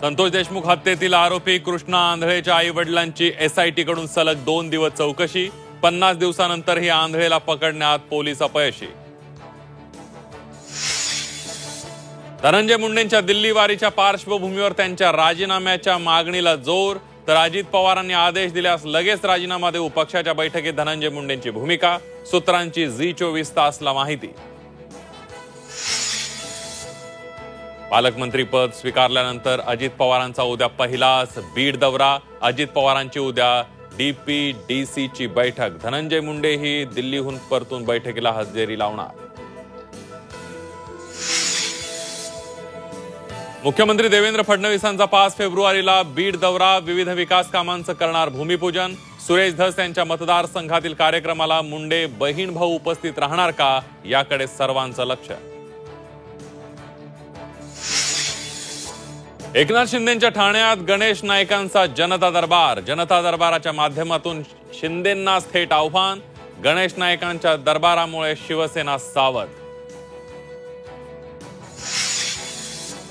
संतोष देशमुख हत्येतील आरोपी कृष्णा आंधळेच्या आई-वडिलांची SIT कडून सलग 2 दिवस चौकशी। 50 दिवसानंतरही आंधळेला पकडण्यात पोलीस अपयशी। धनंजय मुंडेंच्या दिल्ली वारीच्या पार्श्वभूमीवर त्यांच्या राजीनाम्याच्या मागणीला जोर। तर अजित पवारांनी आदेश दिल्यास लगेच राजीनामा देऊ, पक्षाच्या बैठकीत धनंजय मुंडेंची भूमिका। सूत्रांची झी24 तासला माहिती। पालकमंत्रीपद स्वीकारल्यानंतर अजित पवारांचा उद्या पहिलाच बीड दौरा। अजित पवारांची उद्या DPDC ची बैठक। धनंजय मुंडे ही दिल्लीहून परतून बैठकीला हजेरी लावणार। मुख्यमंत्री देवेंद्र फडणवीसांचा 5 फेब्रुवारीला बीड दौरा। विविध विकास कामांचं करणार भूमिपूजन। सुरेश धस यांच्या मतदारसंघातील कार्यक्रमाला मुंडे बहीण भाऊ उपस्थित राहणार का, याकडे सर्वांचं लक्ष। एकनाथ शिंदेंच्या ठाण्यात गणेश नाईकांचा जनता दरबार। जनता दरबाराच्या माध्यमातून शिंदेंनाच थेट आव्हान। गणेश नाईकांच्या दरबारामुळे शिवसेना सावध।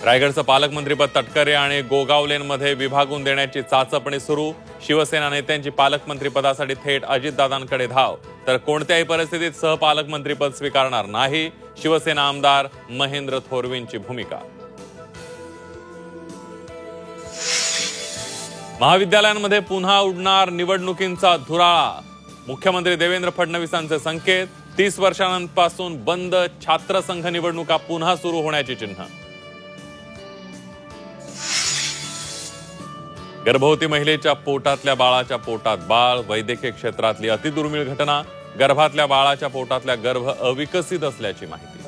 रायगडचं पालकमंत्रीपद तटकरे आणि गोगावलेंमध्ये विभागून देण्याची चाचपणी सुरू। शिवसेना नेत्यांची पालकमंत्रीपदासाठी थेट अजितदादांकडे धाव। तर कोणत्याही परिस्थितीत सहपालकमंत्रीपद स्वीकारणार नाही, शिवसेना आमदार महेंद्र थोरवेंची भूमिका। महाविद्यालयांमध्ये पुन्हा उडणार निवडणुकींचा धुराळा। मुख्यमंत्री देवेंद्र फडणवीसांचे संकेत। 30 वर्षांपासून बंद छात्र संघ निवडणुका पुन्हा सुरू होण्याची चिन्ह। गर्भवती महिलेच्या पोटातल्या बाळाच्या पोटात बाळ। वैद्यकीय क्षेत्रातली अतिदुर्मिळ घटना। गर्भातल्या बाळाच्या पोटातल्या गर्भ अविकसित असल्याची माहिती।